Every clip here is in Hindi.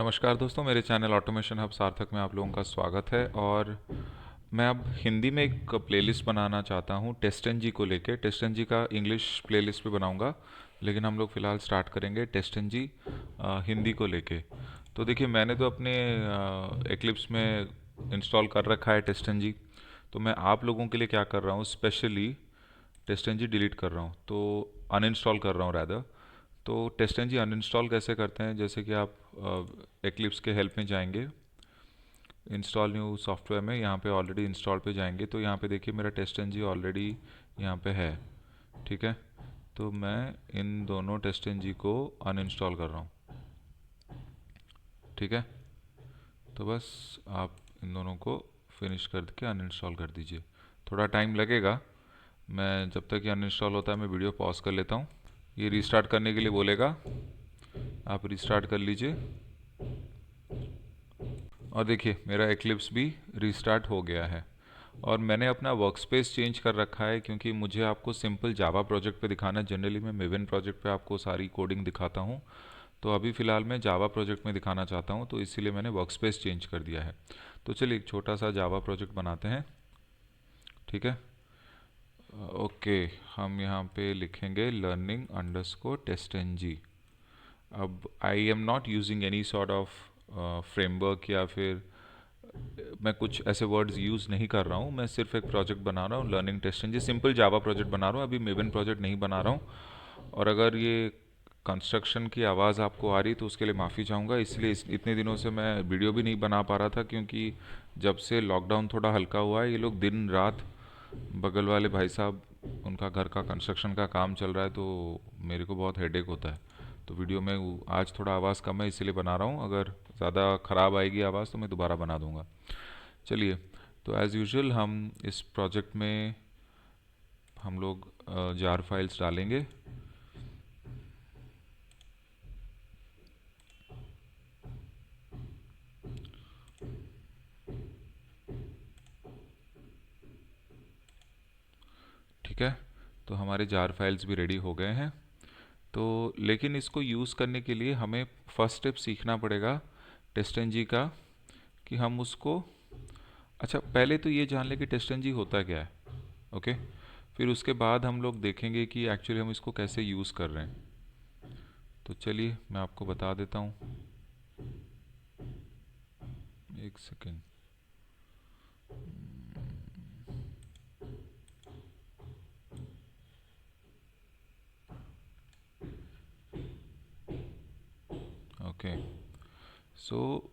नमस्कार दोस्तों, मेरे चैनल ऑटोमेशन हब सार्थक में आप लोगों का स्वागत है। और मैं अब हिंदी में एक प्लेलिस्ट बनाना चाहता हूँ टेस्टन जी को लेके। टेस्टन जी का इंग्लिश प्लेलिस्ट भी बनाऊँगा, लेकिन हम लोग फ़िलहाल स्टार्ट करेंगे टेस्टन जी हिंदी को लेके। तो देखिए, मैंने तो अपने एक्लिप्स में इंस्टॉल कर रखा है टेस्टन जी। तो मैं आप लोगों के लिए क्या कर रहा हूँ, स्पेशली टेस्टन जी डिलीट कर रहा हूँ, तो अनइंस्टॉल कर रहा हूँ रैदर। तो टेस्टन जी अनइंस्टॉल कैसे करते हैं, जैसे कि आप एक्लिप्स के हेल्प में जाएंगे, इंस्टॉल न्यू सॉफ्टवेयर में, यहाँ पे ऑलरेडी इंस्टॉल पे जाएंगे, तो यहाँ पे देखिए मेरा टेस्टन जी ऑलरेडी यहाँ पे है। ठीक है, तो मैं इन दोनों टेस्टन जी को अनइंस्टॉल कर रहा हूँ। ठीक है, तो बस आप इन दोनों को फिनिश करके अनइंस्टॉल कर दीजिए। थोड़ा टाइम लगेगा, मैं जब तक ये अनइंस्टॉल होता है मैं वीडियो पॉज कर लेता हूँ। ये रीस्टार्ट करने के लिए बोलेगा, आप रीस्टार्ट कर लीजिए। और देखिए मेरा एक्लिप्स भी रीस्टार्ट हो गया है। और मैंने अपना वर्कस्पेस चेंज कर रखा है, क्योंकि मुझे आपको सिंपल जावा प्रोजेक्ट पे दिखाना है। जनरली मैं मेवन प्रोजेक्ट पे आपको सारी कोडिंग दिखाता हूँ, तो अभी फ़िलहाल मैं जावा प्रोजेक्ट में दिखाना चाहता हूँ, तो इसीलिए मैंने वर्कस्पेस चेंज कर दिया है। तो चलिए एक छोटा सा जावा प्रोजेक्ट बनाते हैं। ठीक है, ओके, हम यहाँ पे लिखेंगे learning underscore test N G. अब I am not using any sort of framework, या फिर मैं कुछ ऐसे वर्ड्स यूज़ नहीं कर रहा हूँ। मैं सिर्फ एक प्रोजेक्ट बना रहा हूँ, लर्निंग टेस्टिंग जी, सिंपल जावा प्रोजेक्ट बना रहा हूँ, अभी मेवन प्रोजेक्ट नहीं बना रहा हूँ। और अगर ये कंस्ट्रक्शन की आवाज़ आपको आ रही तो उसके लिए माफ़ी चाहूँगा। इसलिए इतने दिनों से मैं वीडियो भी नहीं बना पा रहा था, क्योंकि जब से लॉकडाउन थोड़ा हल्का हुआ है, ये लोग दिन रात, बगल वाले भाई साहब, उनका घर का कंस्ट्रक्शन का काम चल रहा है, तो मेरे को बहुत हेडेक होता है। तो वीडियो में आज थोड़ा आवाज़ कम है, इसीलिए बना रहा हूँ। अगर ज़्यादा ख़राब आएगी आवाज़ तो मैं दोबारा बना दूँगा। चलिए, तो एज़ यूजुअल हम इस प्रोजेक्ट में हम लोग जार फाइल्स डालेंगे। ठीक है, तो हमारे जार फाइल्स भी रेडी हो गए हैं। तो लेकिन इसको यूज़ करने के लिए हमें फर्स्ट स्टेप सीखना पड़ेगा टेस्टन जी का, कि हम उसको, अच्छा पहले तो ये जान लें कि टेस्टन जी होता क्या है। ओके, फिर उसके बाद हम लोग देखेंगे कि एक्चुअली हम इसको कैसे यूज़ कर रहे हैं। तो चलिए मैं आपको बता देता हूँ, एक सेकेंड। ओके, सो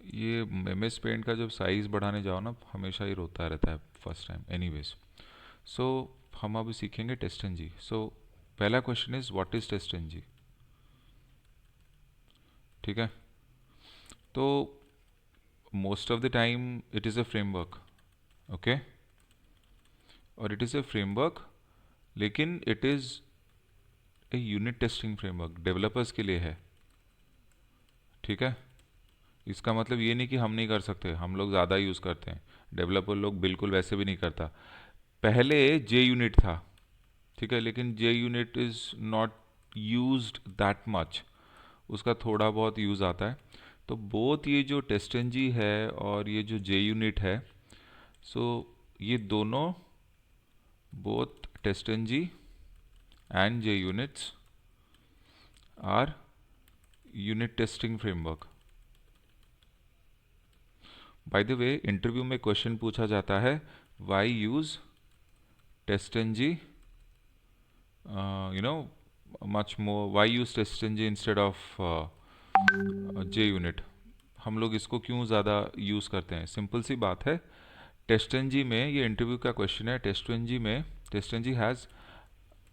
ये एम एस पेंट का जब साइज़ बढ़ाने जाओ ना, हमेशा ही रोता रहता है फर्स्ट टाइम। एनीवेज, सो हम अब सीखेंगे टेस्टन जी। सो पहला क्वेश्चन इज व्हाट इज टेस्टन जी। ठीक है, तो most of the time it is a framework. Okay, और इट इज़ अ फ्रेमवर्क, लेकिन it is a unit testing framework, developers के लिए है। ठीक है, इसका मतलब ये नहीं कि हम नहीं कर सकते, हम लोग ज़्यादा यूज़ करते हैं, डेवलपर लोग बिल्कुल वैसे भी नहीं करता। पहले जे यूनिट था, ठीक है, लेकिन J unit is not used that much, उसका थोड़ा बहुत यूज़ आता है। तो बोथ ये जो टेस्टनजी है और ये जो जे यूनिट है, सो ये दोनों, both TestNG and J units are unit testing framework. By the way, interview में क्वेश्चन पूछा जाता है, why use TestNG, you know, much more, why use TestNG instead of J unit. हम लोग इसको क्यों ज़्यादा यूज़ करते हैं, सिंपल सी बात है। टेस्टनजी में, ये इंटरव्यू का क्वेश्चन है, टेस्टनजी में टेस्टनजी हैज़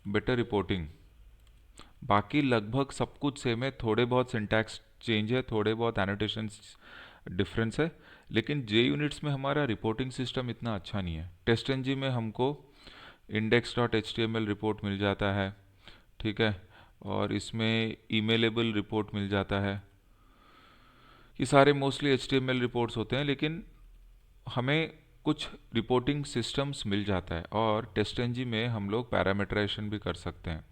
बेटर रिपोर्टिंग। बाकी लगभग सब कुछ सेम है, थोड़े बहुत सिंटैक्स चेंज है, थोड़े बहुत एनोटेशंस डिफरेंस है, लेकिन जे यूनिट्स में हमारा रिपोर्टिंग सिस्टम इतना अच्छा नहीं है। टेस्टनजी में हमको index dot H T M L report मिल जाता है, ठीक है, और इसमें ईमेलेबल रिपोर्ट मिल जाता है। ये सारे mostly H T M L reports होते हैं, लेकिन हमें कुछ रिपोर्टिंग सिस्टम्स मिल जाता है, और टेस्टनजी में हम लोग पैरामीटराइजेशन भी कर सकते हैं।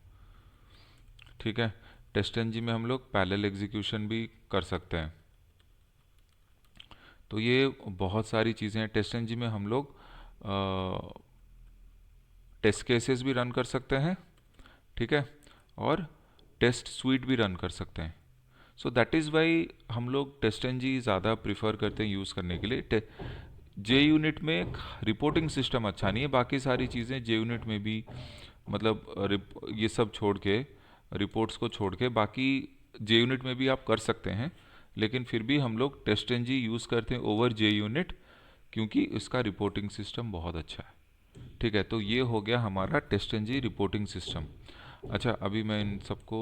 ठीक है। टेस्ट एनजी में हम लोग पैरेलल एग्जीक्यूशन भी कर सकते हैं। तो ये बहुत सारी चीज़ें हैं। टेस्ट एनजी में हम लोग टेस्ट केसेस भी रन कर सकते हैं, ठीक है, और टेस्ट स्वीट भी रन कर सकते हैं। सो दैट इज़ वाई हम लोग टेस्ट एनजी ज़्यादा प्रिफर करते हैं यूज़ करने के लिए। जे यूनिट में रिपोर्टिंग सिस्टम अच्छा नहीं है, बाकी सारी चीज़ें जे यूनिट में भी, मतलब ये सब छोड़ के, रिपोर्ट्स को छोड़ के बाकी जे यूनिट में भी आप कर सकते हैं, लेकिन फिर भी हम लोग टेस्ट एनजी यूज़ करते हैं ओवर जे यूनिट, क्योंकि इसका रिपोर्टिंग सिस्टम बहुत अच्छा है। ठीक है, तो ये हो गया हमारा टेस्ट एनजी रिपोर्टिंग सिस्टम। अच्छा, अभी मैं इन सबको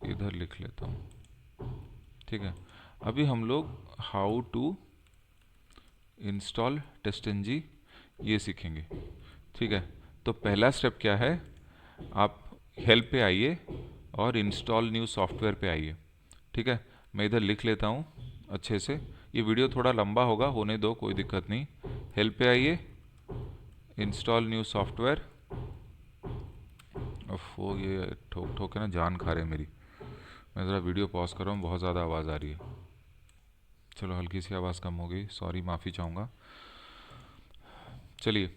इधर लिख लेता हूँ। ठीक है, अभी हम लोग how to install TestNG ये सीखेंगे। ठीक है, तो पहला स्टेप क्या है, आप हेल्प पे आइए और इंस्टॉल न्यू सॉफ्टवेयर पे आइए। ठीक है, मैं इधर लिख लेता हूँ अच्छे से। ये वीडियो थोड़ा लंबा होगा, होने दो, कोई दिक्कत नहीं। हेल्प पे आइए, इंस्टॉल न्यू सॉफ्टवेयर। वो ये ठोक ठोक के ना जान खा रहे हैं मेरी। मैं ज़रा वीडियो पॉज कर रहा हूँ, बहुत ज़्यादा आवाज़ आ रही है। चलो, हल्की सी आवाज़ कम हो गई, सॉरी, माफ़ी चाहूँगा। चलिए,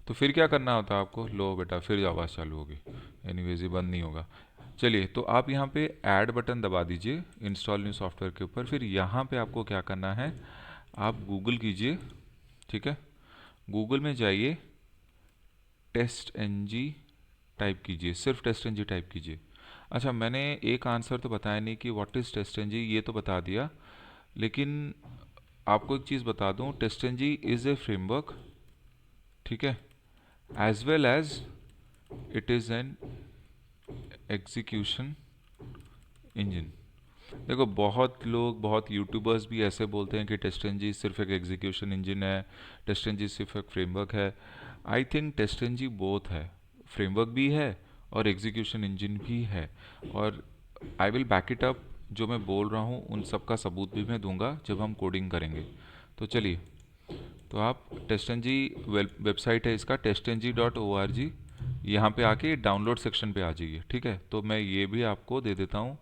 तो फिर क्या करना होता है आपको? लो बेटा, फिर आवाज़ चालू होगी। एनीवेज ये बंद नहीं होगा। चलिए, तो आप यहाँ पे ऐड बटन दबा दीजिए इंस्टॉल न्यू सॉफ्टवेयर के ऊपर। फिर यहाँ पे आपको क्या करना है, आप गूगल कीजिए। ठीक है, गूगल में जाइए, टेस्ट एनजी टाइप कीजिए, सिर्फ टेस्ट एनजी टाइप कीजिए। अच्छा, मैंने एक आंसर तो बताया नहीं कि व्हाट इज़ टेस्ट एनजी, ये तो बता दिया, लेकिन आपको एक चीज़ बता दूं, TestNG is a framework, ठीक है, as well as it is an execution engine. देखो, बहुत लोग, बहुत यूट्यूबर्स भी ऐसे बोलते हैं कि टेस्ट एनजी सिर्फ एक एग्जीक्यूशन इंजन है, टेस्ट एनजी सिर्फ एक फ्रेमवर्क है। I think TestNG both है, फ्रेमवर्क भी है और एग्जीक्यूशन इंजन भी है। और I will back it up, जो मैं बोल रहा हूँ उन सब का सबूत भी मैं दूंगा जब हम कोडिंग करेंगे। तो चलिए, तो आप टेस्ट एनजी वेबसाइट है इसका, testeng.org, यहाँ पे आके डाउनलोड सेक्शन पे आ जाइए। ठीक है, तो मैं ये भी आपको दे देता हूँ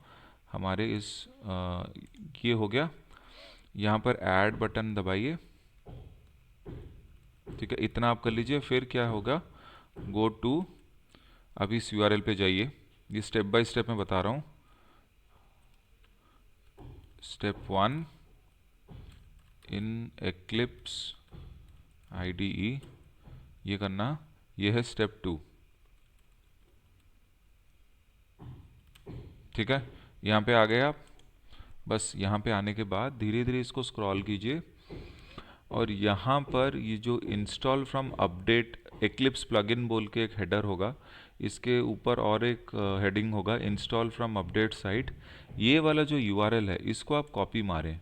हमारे इस ये हो गया, यहाँ पर ऐड बटन दबाइए। ठीक है, इतना आप कर लीजिए। फिर क्या होगा, गो टू, अभी इस यूआरएल पे जाइए। ये स्टेप बाय स्टेप मैं बता रहा हूँ। स्टेप 1 इन एक्लिप्स IDE, ये करना, ये है स्टेप 2। ठीक है, यहाँ पे आ गए आप। बस यहाँ पे आने के बाद धीरे धीरे इसको स्क्रॉल कीजिए और यहाँ पर ये जो install from update eclipse plugin बोल के एक हेडर होगा, इसके ऊपर और एक हेडिंग होगा इंस्टॉल फ्रॉम अपडेट साइट। ये वाला जो यूआरएल है इसको आप कॉपी मारें,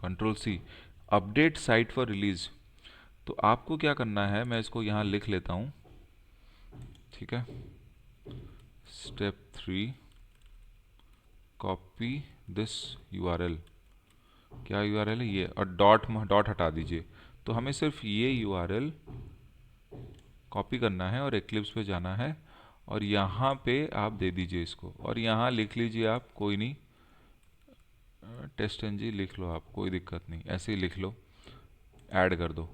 Ctrl+C, update site for release. तो आपको क्या करना है, मैं इसको यहाँ लिख लेता हूँ। ठीक है, स्टेप 3, कॉपी दिस यूआरएल। क्या यूआरएल है ये, और डॉट हटा दीजिए। तो हमें सिर्फ ये यूआरएल कॉपी करना है और एक्लिप्स पे जाना है और यहाँ पे आप दे दीजिए इसको, और यहाँ लिख लीजिए आप, कोई नहीं, टेस्ट एनजी लिख लो आप, कोई दिक्कत नहीं, ऐसे ही लिख लो, ऐड कर दो।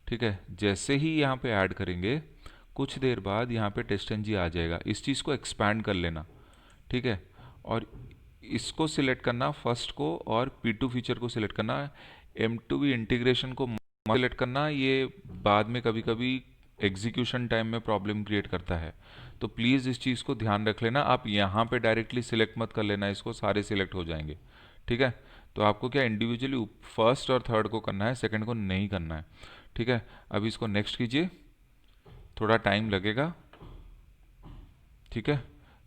ठीक है, जैसे ही यहाँ पे ऐड करेंगे कुछ देर बाद यहाँ पे टेस्ट एनजी आ जाएगा। इस चीज़ को एक्सपैंड कर लेना, ठीक है, और इसको सिलेक्ट करना फर्स्ट को, और P2 फीचर को सिलेक्ट करना, M2V इंटीग्रेशन को सिलेक्ट करना। ये बाद में कभी कभी एग्जीक्यूशन टाइम में प्रॉब्लम क्रिएट करता है, तो प्लीज़ इस चीज़ को ध्यान रख लेना। आप यहाँ पे डायरेक्टली सिलेक्ट मत कर लेना, इसको सारे सिलेक्ट हो जाएंगे। ठीक है, तो आपको क्या इंडिविजुअली फर्स्ट और थर्ड को करना है, सेकंड को नहीं करना है। ठीक है, अभी इसको नेक्स्ट कीजिए, थोड़ा टाइम लगेगा। ठीक है,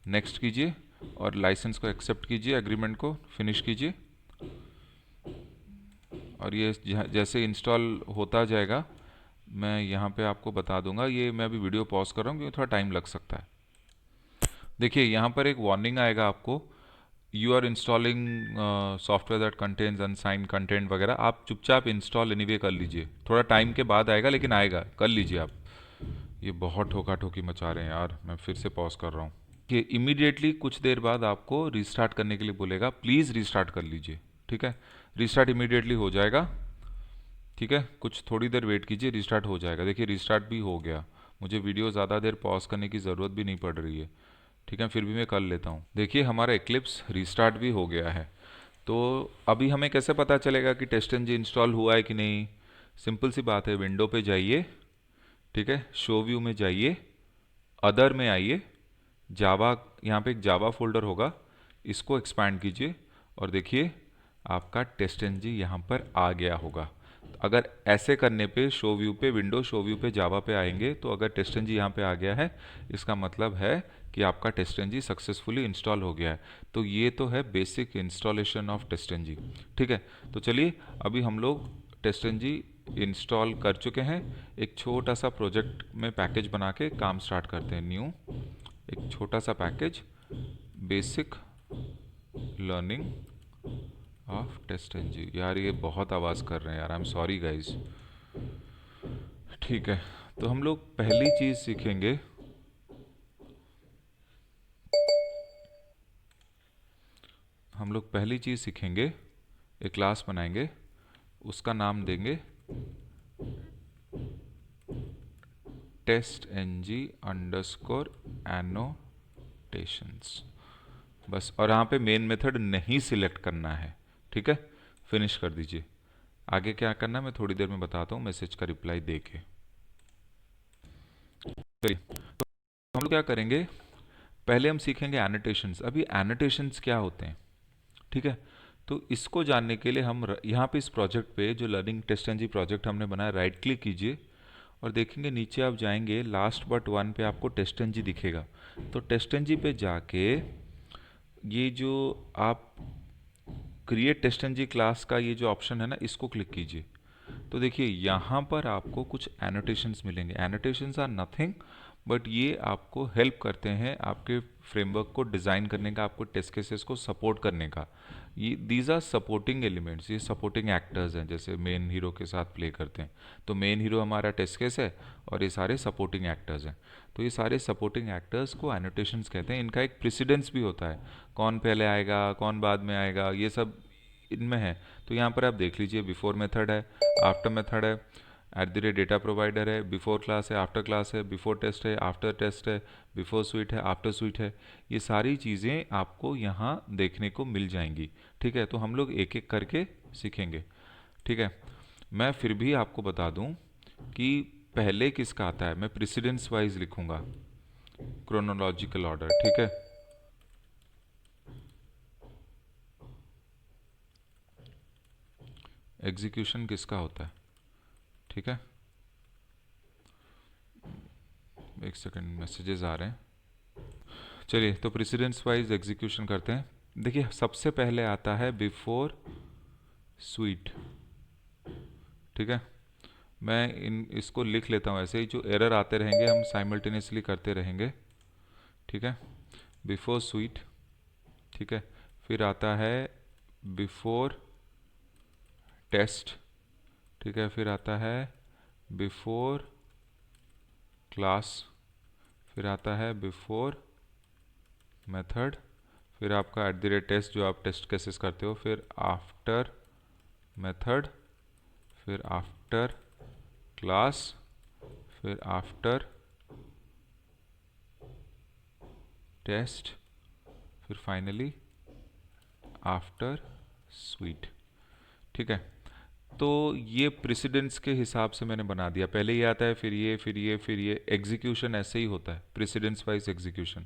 नेक्स्ट कीजिए और लाइसेंस को एक्सेप्ट कीजिए, एग्रीमेंट को फिनिश कीजिए। और ये जैसे इंस्टॉल होता जाएगा मैं यहाँ पे आपको बता दूंगा। ये मैं अभी वीडियो पॉज कर रहा हूँ क्योंकि थोड़ा टाइम लग सकता है। देखिए, यहाँ पर एक वार्निंग आएगा आपको, you are installing software that contains unsigned content वगैरह, आप चुपचाप इंस्टॉल एनीवे कर लीजिए, थोड़ा टाइम के बाद आएगा लेकिन आएगा, कर लीजिए आप। ये बहुत ठोका ठोकी मचा रहे हैं यार, मैं फिर से पॉज कर रहा हूँ कि इमीडिएटली कुछ देर बाद आपको रीस्टार्ट करने के लिए बोलेगा, प्लीज़ रीस्टार्ट कर लीजिए। ठीक है, रीस्टार्ट इमीडिएटली हो जाएगा। ठीक है, कुछ थोड़ी देर वेट कीजिए, रीस्टार्ट हो जाएगा। देखिए रीस्टार्ट भी हो गया, मुझे वीडियो ज़्यादा देर पॉज करने की ज़रूरत भी नहीं पड़ रही है। ठीक है, फिर भी मैं कर लेता हूँ। देखिए हमारा एक्लिप्स रीस्टार्ट भी हो गया है। तो अभी हमें कैसे पता चलेगा कि टेस्टएनजी इंस्टॉल हुआ है कि नहीं? सिंपल सी बात है, विंडो पे जाइए, ठीक है, शो व्यू में जाइए, अदर में आइए, जावा, यहाँ पे एक जावा फोल्डर होगा, इसको एक्सपैंड कीजिए और देखिए आपका टेस्टएनजी यहाँ पर आ गया होगा। अगर ऐसे करने पे शो व्यू पे, विंडो शो व्यू पे जावा पे आएंगे तो अगर टेस्टएनजी यहाँ पे आ गया है, इसका मतलब है कि आपका टेस्टएनजी सक्सेसफुली इंस्टॉल हो गया है। तो ये तो है बेसिक इंस्टॉलेशन ऑफ टेस्टएनजी। ठीक है, तो चलिए अभी हम लोग टेस्टएनजी इंस्टॉल कर चुके हैं। एक छोटा सा प्रोजेक्ट में पैकेज बना के काम स्टार्ट करते हैं। न्यू, एक छोटा सा पैकेज, बेसिक लर्निंग ऑफ टेस्टएनजी। यार ये बहुत आवाज़ कर रहे हैं यार, आई एम सॉरी गाइज। ठीक है, तो हम लोग पहली चीज़ सीखेंगे, एक क्लास बनाएंगे, उसका नाम देंगे test N G underscore annotations, बस। और यहाँ पे मेन मेथड नहीं सिलेक्ट करना है। ठीक है, फिनिश कर दीजिए। आगे क्या करना है मैं थोड़ी देर में बताता हूँ, मैसेज का रिप्लाई दे के। चलिए, तो हम लोग क्या करेंगे, पहले हम सीखेंगे एनोटेशंस। अभी एनोटेशंस क्या होते हैं? ठीक है, तो इसको जानने के लिए हम यहाँ पे इस प्रोजेक्ट पे, जो लर्निंग टेस्ट एनजी प्रोजेक्ट हमने बनाया, राइट क्लिक कीजिए और देखेंगे नीचे आप जाएंगे, लास्ट बट वन पे आपको टेस्ट एनजी दिखेगा। तो टेस्ट एनजी पे जाके ये जो आप क्रिएट टेस्ट एनजी क्लास का ये जो ऑप्शन है ना, इसको क्लिक कीजिए। तो देखिए यहाँ पर आपको कुछ एनोटेशंस मिलेंगे। एनोटेशंस आर नथिंग बट ये आपको हेल्प करते हैं आपके फ्रेमवर्क को डिज़ाइन करने का, आपको टेस्ट केसेस को सपोर्ट करने का। ये दीज आर सपोर्टिंग एलिमेंट्स, ये सपोर्टिंग एक्टर्स हैं, जैसे मेन हीरो के साथ प्ले करते हैं। तो मेन हीरो हमारा टेस्ट केस है और ये सारे सपोर्टिंग एक्टर्स हैं। तो ये सारे सपोर्टिंग एक्टर्स को एनोटेशंस कहते हैं। इनका एक प्रेसिडेंस भी होता है, कौन पहले आएगा कौन बाद में आएगा, ये सब इनमें है। तो यहाँ पर आप देख लीजिए, बिफोर मेथड है, आफ्टर मेथड है, at the rate data provider है, बिफोर क्लास है, आफ्टर क्लास है, बिफोर टेस्ट है, आफ्टर टेस्ट है, बिफोर स्वीट है, आफ्टर स्वीट है। ये सारी चीज़ें आपको यहाँ देखने को मिल जाएंगी। ठीक है, तो हम लोग एक एक करके सीखेंगे। ठीक है, मैं फिर भी आपको बता दूं कि पहले किसका आता है, मैं प्रेसिडेंस वाइज लिखूंगा, क्रोनोलॉजिकल ऑर्डर। ठीक है, एग्जीक्यूशन किसका होता है? ठीक है, एक सेकंड, मैसेजेस आ रहे हैं। चलिए, तो प्रेसिडेंस वाइज एग्जीक्यूशन करते हैं। देखिए सबसे पहले आता है बिफोर स्वीट। ठीक है, मैं इसको लिख लेता हूँ ऐसे ही, जो एरर आते रहेंगे हम साइमल्टेनियसली करते रहेंगे। ठीक है, बिफोर स्वीट। ठीक है, फिर आता है बिफोर टेस्ट। ठीक है, फिर आता है बिफोर क्लास, फिर आता है बिफोर मेथड, फिर आपका एट द रेट टेस्ट जो आप टेस्ट केसेस करते हो, फिर आफ्टर मेथड, फिर आफ्टर क्लास, फिर आफ्टर टेस्ट, फिर फाइनली आफ्टर स्वीट। ठीक है, तो ये प्रेसिडेंस के हिसाब से मैंने बना दिया, पहले ये आता है फिर ये फिर ये फिर ये, एग्जीक्यूशन ऐसे ही होता है, प्रेसिडेंस वाइज एग्जीक्यूशन।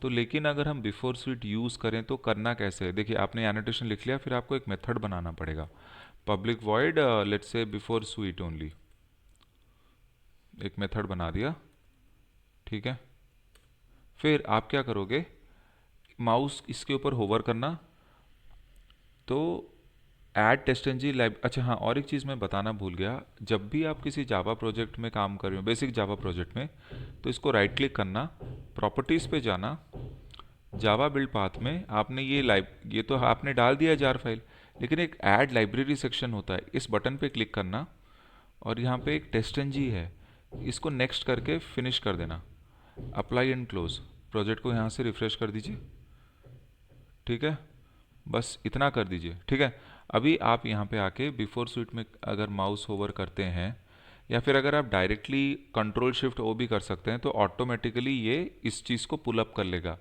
तो लेकिन अगर हम बिफोर स्वीट यूज़ करें तो करना कैसे है? देखिए आपने एनोटेशन लिख लिया, फिर आपको एक मेथड बनाना पड़ेगा, public void let's say before sweet only, एक मेथड बना दिया। ठीक है, फिर आप क्या करोगे, माउस इसके ऊपर होवर करना, तो ऐड टेस्टएनजी लाइब, अच्छा हाँ, और एक चीज़ मैं बताना भूल गया, जब भी आप किसी जावा प्रोजेक्ट में काम कर रहे हो, बेसिक जावा प्रोजेक्ट में, तो इसको राइट क्लिक करना, प्रॉपर्टीज़ पे जाना, जावा बिल्ड पाथ में आपने ये तो आपने डाल दिया जार फाइल, लेकिन एक ऐड लाइब्रेरी सेक्शन होता है, इस बटन पे क्लिक करना और यहाँ पे एक टेस्ट एन जी है, इसको नेक्स्ट करके फिनिश कर देना। अप्लाई एंड क्लोज, प्रोजेक्ट को यहाँ से रिफ्रेश कर दीजिए। ठीक है, बस इतना कर दीजिए। ठीक है, अभी आप यहाँ पे आके बिफोर स्वीट में अगर माउस होवर करते हैं, या फिर अगर आप डायरेक्टली कंट्रोल शिफ्ट ओ भी कर सकते हैं, तो ऑटोमेटिकली ये इस चीज़ को पुल अप कर लेगा।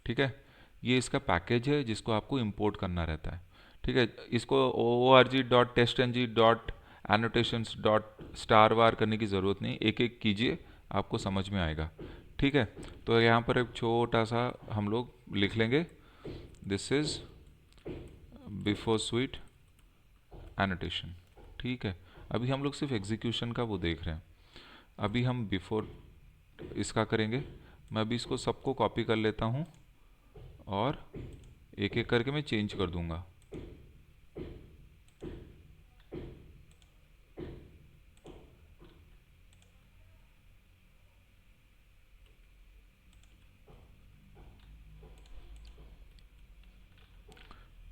ठीक है, ये इसका पैकेज है जिसको आपको इंपोर्ट करना रहता है। ठीक है, इसको org.testng.annotations.starvar करने की ज़रूरत नहीं, एक एक कीजिए, आपको समझ में आएगा। ठीक है, तो यहाँ पर एक छोटा सा हम लोग लिख लेंगे, this is before sweet annotation. ठीक है, अभी हम लोग सिर्फ एग्जीक्यूशन का वो देख रहे हैं, अभी हम बिफोर इसका करेंगे। मैं अभी इसको सबको कॉपी कर लेता हूँ और एक एक करके मैं चेंज कर दूंगा।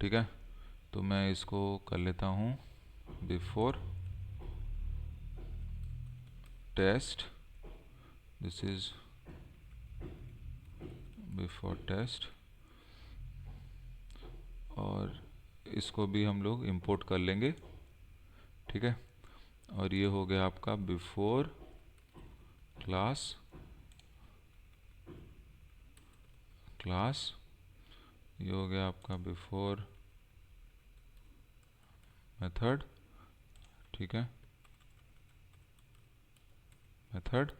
ठीक है, तो मैं इसको कर लेता हूँ before test, this is before test, और इसको भी हम लोग इंपोर्ट कर लेंगे। ठीक है, और ये हो गया आपका बिफोर क्लास, ये हो गया आपका बिफोर मेथड। ठीक है, मेथड,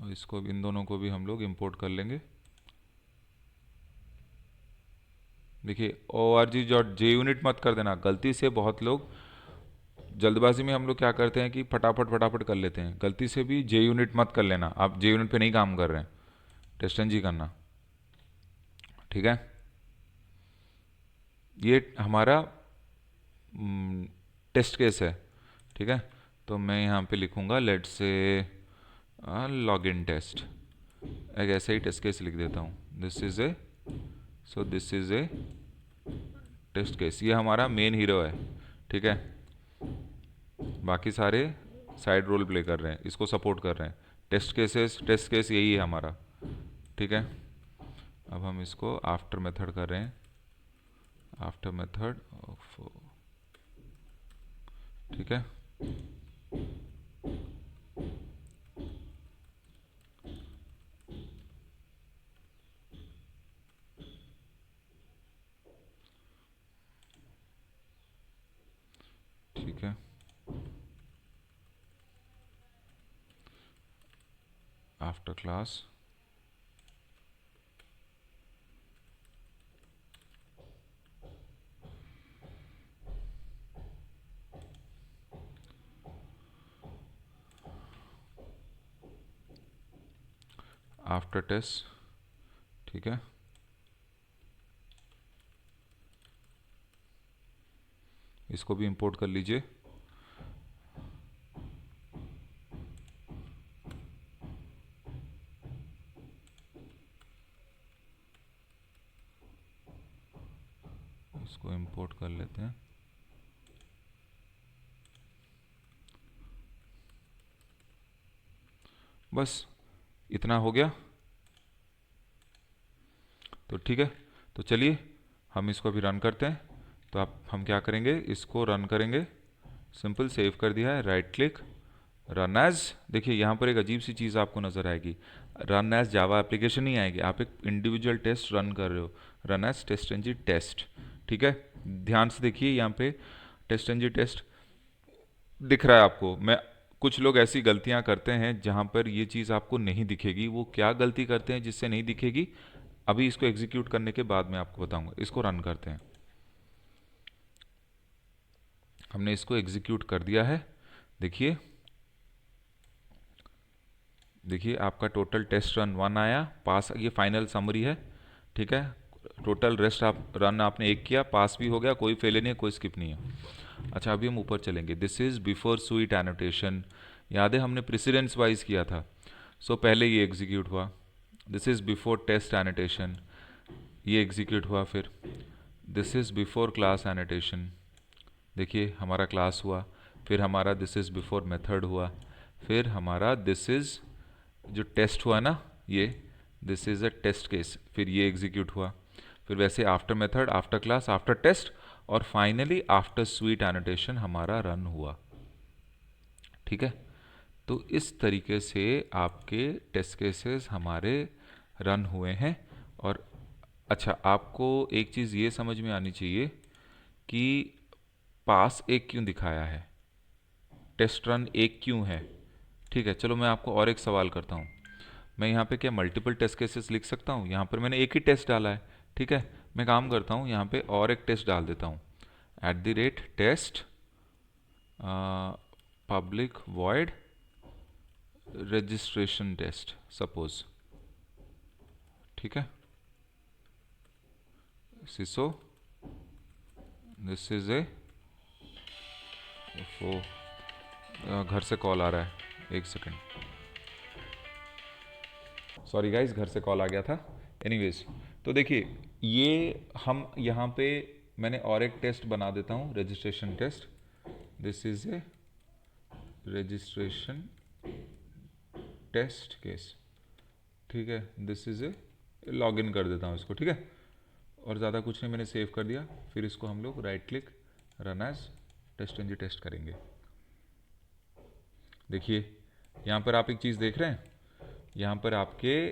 और इसको इन दोनों को भी हम लोग इंपोर्ट कर लेंगे। देखिए org.junit मत कर देना, गलती से बहुत लोग जल्दबाजी में हम लोग क्या करते हैं कि फटाफट फटाफट कर लेते हैं, गलती से भी JUnit मत कर लेना, आप JUnit पे नहीं काम कर रहे हैं, टेस्टनजी करना। ठीक है, ये हमारा टेस्ट केस है। ठीक है, तो मैं यहाँ पे लिखूँगा लेट से लॉगिन टेस्ट, एक ऐसे ही टेस्ट केस लिख देता हूँ, this is a test case, ये हमारा मेन हीरो है। ठीक है, बाकी सारे साइड रोल प्ले कर रहे हैं, इसको सपोर्ट कर रहे हैं, टेस्ट केस यही है हमारा। ठीक है, अब हम इसको आफ्टर मेथड कर रहे हैं, आफ्टर मेथड ऑफ। ठीक है, ठीक है, आफ्टर क्लास, आफ्टर टेस्ट। ठीक है, इसको भी इंपोर्ट कर लीजिए। इसको इंपोर्ट कर लेते हैं। बस इतना हो गया। तो ठीक है, तो चलिए हम इसको अभी रन करते हैं। तो हम क्या करेंगे, इसको रन करेंगे, सिंपल सेव कर दिया है, राइट क्लिक, रन एज। देखिए यहाँ पर एक अजीब सी चीज़ आपको नज़र आएगी, रन एज जावा एप्लीकेशन नहीं आएगी, आप एक इंडिविजुअल टेस्ट रन कर रहे हो, run as test N G test. ठीक है, ध्यान से देखिए यहाँ पे टेस्ट एन जी टेस्ट दिख रहा है आपको। मैं कुछ लोग ऐसी गलतियां करते हैं जहां पर ये चीज़ आपको नहीं दिखेगी, वो क्या गलती करते हैं जिससे नहीं दिखेगी, अभी इसको एग्जीक्यूट करने के बाद मैं आपको बताऊंगा। इसको रन करते हैं, हमने इसको एग्जीक्यूट कर दिया है। देखिए देखिए आपका टोटल टेस्ट रन 1 आया, पास, ये फाइनल समरी है। ठीक है, टोटल रेस्ट आप रन आपने एक किया, पास भी हो गया, कोई फेल नहीं है, कोई स्किप नहीं है। अच्छा, अभी हम ऊपर चलेंगे, this is before sweet annotation, याद है हमने प्रेसिडेंस वाइज किया था, सो पहले ये एग्जीक्यूट हुआ, this is before test annotation, ये एग्जीक्यूट हुआ। फिर this is before class annotation, देखिए हमारा क्लास हुआ। फिर हमारा दिस इज़ बिफोर मेथड हुआ। फिर हमारा दिस इज़ जो टेस्ट हुआ ना, ये this is a test case, फिर ये एग्जीक्यूट हुआ। फिर वैसे after method, after class, after test, और फाइनली आफ्टर स्वीट एनोटेशन हमारा रन हुआ। ठीक है, तो इस तरीके से आपके टेस्ट केसेस हमारे रन हुए हैं। और अच्छा, आपको एक चीज़ ये समझ में आनी चाहिए कि पास एक क्यों दिखाया है, टेस्ट रन एक क्यों है। ठीक है, चलो मैं आपको और एक सवाल करता हूँ। मैं यहाँ पे क्या मल्टीपल टेस्ट केसेस लिख सकता हूँ? यहाँ पर मैंने एक ही टेस्ट डाला है। ठीक है, मैं काम करता हूँ, यहाँ पे और एक टेस्ट डाल देता हूँ, @test public void registration test suppose. ठीक है, सिसो दिस इज ए घर से कॉल आ रहा है, एक सेकेंड, सॉरी गाइस, घर से कॉल आ गया था। एनीवेज, तो देखिए ये हम यहाँ पे मैंने और एक टेस्ट बना देता हूँ, registration test. This is a registration test case. ठीक है, this is a, log in कर देता हूँ इसको। ठीक है, और ज़्यादा कुछ नहीं, मैंने सेव कर दिया। फिर इसको हम लोग right click, run as TestNG test करेंगे। देखिए यहाँ पर आप एक चीज़ देख रहे हैं, यहाँ पर आपके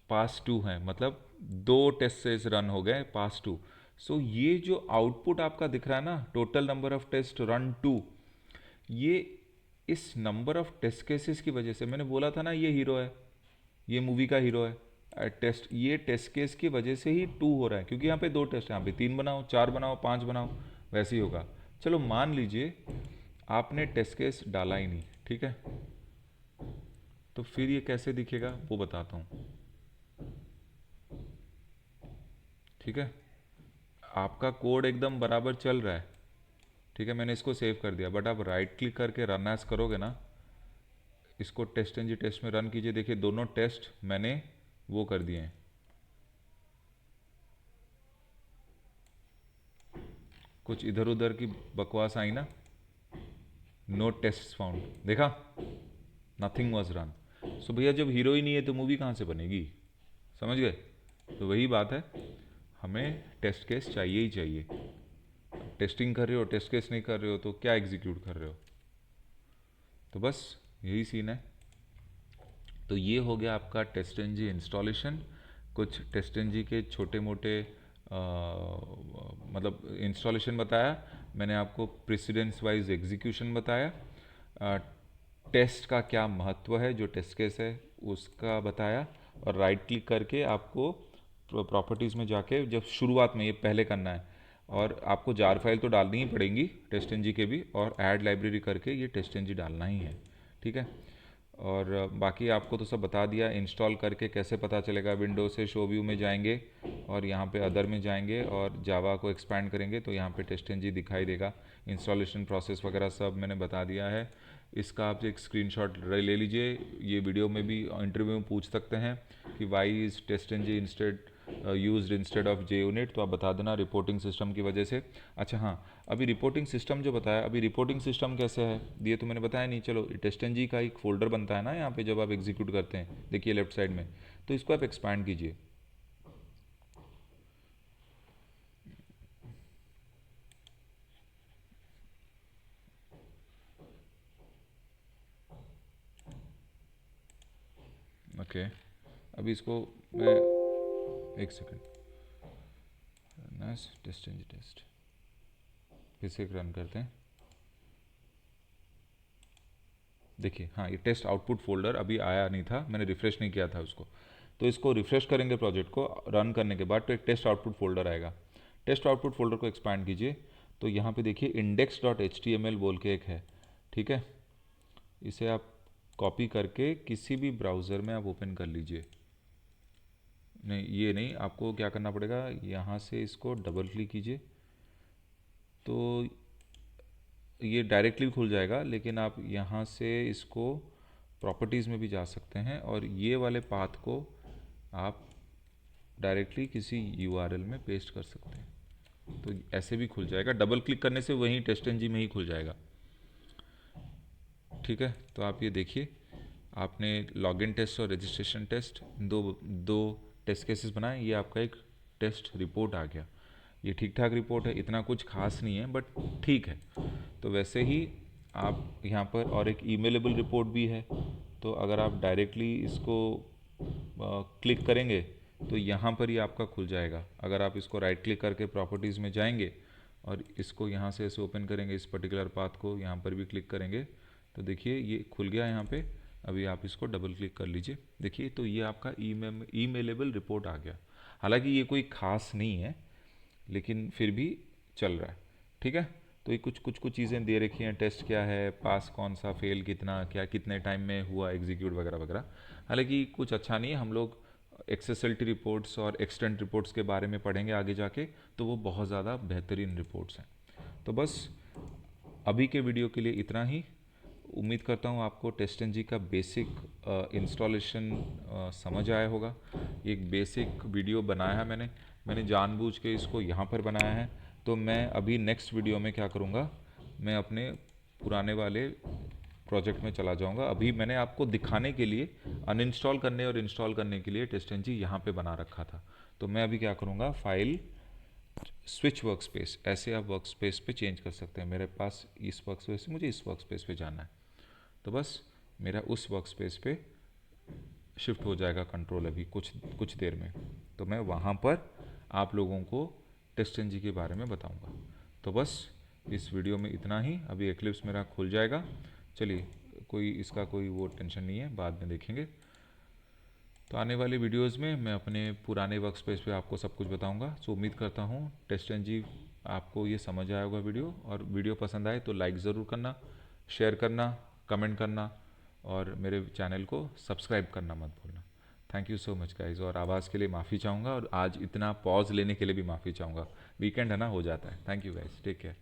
पास 2 हैं, मतलब 2 टेस्ट से रन हो गए, पास 2। सो ये जो आउटपुट आपका दिख रहा है ना, total number of test run 2, ये इस नंबर ऑफ टेस्ट केसेस की वजह से, मैंने बोला था ना ये हीरो है, ये मूवी का हीरो है टेस्ट, ये टेस्ट केस की वजह से ही 2 हो रहा है, क्योंकि यहाँ पे 2 टेस्ट है, यहाँ पे 3 बनाओ, 4 बनाओ, 5 बनाओ, वैसे ही होगा। चलो मान लीजिए आपने टेस्ट केस डाला ही नहीं, ठीक है, तो फिर ये कैसे दिखेगा वो बताता हूँ। ठीक है, आपका कोड एकदम बराबर चल रहा है। ठीक है, मैंने इसको सेव कर दिया, बट आप राइट क्लिक करके रन एज करोगे ना, इसको टेस्ट एनजी टेस्ट में रन कीजिए। देखिए दोनों टेस्ट मैंने वो कर दिए हैं, कुछ इधर उधर की बकवास आई ना, नो टेस्ट फाउंड, देखा, नथिंग वॉज रन। सो भैया जब हीरो ही नहीं है तो मूवी कहाँ से बनेगी, समझ गए? तो वही बात है, हमें टेस्ट केस चाहिए ही चाहिए। टेस्टिंग कर रहे हो, टेस्ट केस नहीं कर रहे हो, तो क्या एग्जीक्यूट कर रहे हो? तो बस यही सीन है। तो ये हो गया आपका टेस्ट एनजी इंस्टॉलेशन। कुछ टेस्ट एनजी के छोटे मोटे मतलब इंस्टॉलेशन बताया मैंने आपको, प्रेसिडेंस वाइज एग्जीक्यूशन बताया, टेस्ट का क्या महत्व है, जो टेस्ट केस है उसका बताया, और राइट क्लिक करके आपको प्रॉपर्टीज़ में जाके, जब शुरुआत में ये पहले करना है, और आपको जार फाइल तो डालनी ही पड़ेंगी टेस्ट एनजी के भी, और ऐड लाइब्रेरी करके ये टेस्ट एनजी डालना ही है। ठीक है, और बाकी आपको तो सब बता दिया। इंस्टॉल करके कैसे पता चलेगा, विंडो से शो व्यू में जाएंगे और यहाँ पे अदर में जाएंगे और जावा को एक्सपैंड करेंगे तो यहाँ पे टेस्ट एनजी दिखाई देगा। इंस्टॉलेशन प्रोसेस वगैरह सब मैंने बता दिया है। इसका आप एक स्क्रीनशॉट ले लीजिए, ये वीडियो में भी इंटरव्यू में पूछ सकते हैं कि why is TestNG instead used instead of JUnit, तो आप बता देना रिपोर्टिंग सिस्टम की वजह से। अच्छा हाँ, अभी रिपोर्टिंग सिस्टम जो बताया, अभी रिपोर्टिंग सिस्टम कैसे है ये तो मैंने बताया नहीं। चलो टेस्ट एनजी का एक फोल्डर बनता है ना यहाँ पे जब आप एग्जीक्यूट करते हैं, देखिए लेफ्ट साइड में, तो इसको आप एक्सपैंड कीजिए। ओके, अभी इसको मैं, एक सेकेंड, टेस्ट एनजी टेस्ट फिर से रन करते हैं। देखिए हाँ, ये टेस्ट आउटपुट फोल्डर अभी आया नहीं था, मैंने रिफ्रेश नहीं किया था उसको, तो इसको रिफ्रेश करेंगे प्रोजेक्ट को रन करने के बाद, तो एक टेस्ट आउटपुट फोल्डर आएगा। टेस्ट आउटपुट फोल्डर को एक्सपैंड कीजिए, तो यहाँ पे देखिए index.html बोल के एक है। ठीक है, इसे आप कॉपी करके किसी भी ब्राउज़र में आप ओपन कर लीजिए। नहीं ये नहीं, आपको क्या करना पड़ेगा, यहाँ से इसको डबल क्लिक कीजिए तो ये डायरेक्टली खुल जाएगा, लेकिन आप यहाँ से इसको प्रॉपर्टीज़ में भी जा सकते हैं और ये वाले पाथ को आप डायरेक्टली किसी यूआरएल में पेस्ट कर सकते हैं। तो ऐसे भी खुल जाएगा, डबल क्लिक करने से वहीं टेस्टएनजी में ही खुल जाएगा। ठीक है, तो आप ये देखिए, आपने लॉगिन टेस्ट और रजिस्ट्रेशन टेस्ट दो दो टेस्ट केसेस बनाए, ये आपका एक टेस्ट रिपोर्ट आ गया। ये ठीक ठाक रिपोर्ट है, इतना कुछ खास नहीं है बट ठीक है। तो वैसे ही आप यहाँ पर और एक ईमेलेबल रिपोर्ट भी है, तो अगर आप डायरेक्टली इसको क्लिक करेंगे तो यहाँ पर ही आपका खुल जाएगा। अगर आप इसको राइट क्लिक करके प्रॉपर्टीज़ में जाएंगे और इसको यहाँ से ऐसे ओपन करेंगे, इस पर्टिकुलर पाथ को यहाँ पर भी क्लिक करेंगे तो देखिए ये खुल गया यहाँ पे। अभी आप इसको डबल क्लिक कर लीजिए, देखिए तो ये आपका ईमेलेबल रिपोर्ट आ गया। हालांकि ये कोई खास नहीं है लेकिन फिर भी चल रहा है। ठीक है, तो ये कुछ कुछ कुछ चीज़ें दे रखी हैं, टेस्ट क्या है, पास कौन सा, फेल कितना, क्या कितने टाइम में हुआ एग्जीक्यूट वगैरह वगैरह। हालांकि कुछ अच्छा नहीं है, हम लोग एक्सेसिबिलिटी रिपोर्ट्स और एक्सटेंट रिपोर्ट्स के बारे में पढ़ेंगे आगे जाके, तो वो बहुत ज़्यादा बेहतरीन रिपोर्ट्स हैं। तो बस अभी के वीडियो के लिए इतना ही। उम्मीद करता हूँ आपको टेस्टएनजी का बेसिक इंस्टॉलेशन समझ आया होगा। एक बेसिक वीडियो बनाया है मैंने जानबूझ के इसको यहाँ पर बनाया है। तो मैं अभी नेक्स्ट वीडियो में क्या करूँगा, मैं अपने पुराने वाले प्रोजेक्ट में चला जाऊँगा। अभी मैंने आपको दिखाने के लिए अनइंस्टॉल करने और इंस्टॉल करने के लिए टेस्टएनजी यहाँ पे बना रखा था। तो मैं अभी क्या करूँगा, फाइल स्विच वर्क स्पेस, ऐसे आप वर्क स्पेस पे चेंज कर सकते हैं। मेरे पास इस वर्क स्पेस से मुझे इस वर्क स्पेस पे जाना है, तो बस मेरा उस वर्क स्पेस पे शिफ्ट हो जाएगा कंट्रोल अभी कुछ कुछ देर में। तो मैं वहाँ पर आप लोगों को टेस्टएनजी के बारे में बताऊँगा। तो बस इस वीडियो में इतना ही। अभी एक्लिप्स मेरा खुल जाएगा, चलिए कोई इसका कोई वो टेंशन नहीं है, बाद में देखेंगे। तो आने वाली वीडियोस में मैं अपने पुराने वर्क स्पेस पे आपको सब कुछ बताऊंगा। सो उम्मीद करता हूँ टेस्टएनजी आपको ये समझ आया होगा वीडियो, और वीडियो पसंद आए तो लाइक ज़रूर करना, शेयर करना, कमेंट करना और मेरे चैनल को सब्सक्राइब करना मत भूलना। Thank you so much guys, और आवाज़ के लिए माफ़ी चाहूँगा, और आज इतना पॉज लेने के लिए भी माफ़ी चाहूँगा। वीकेंड है ना, हो जाता है। Thank you guys, take care.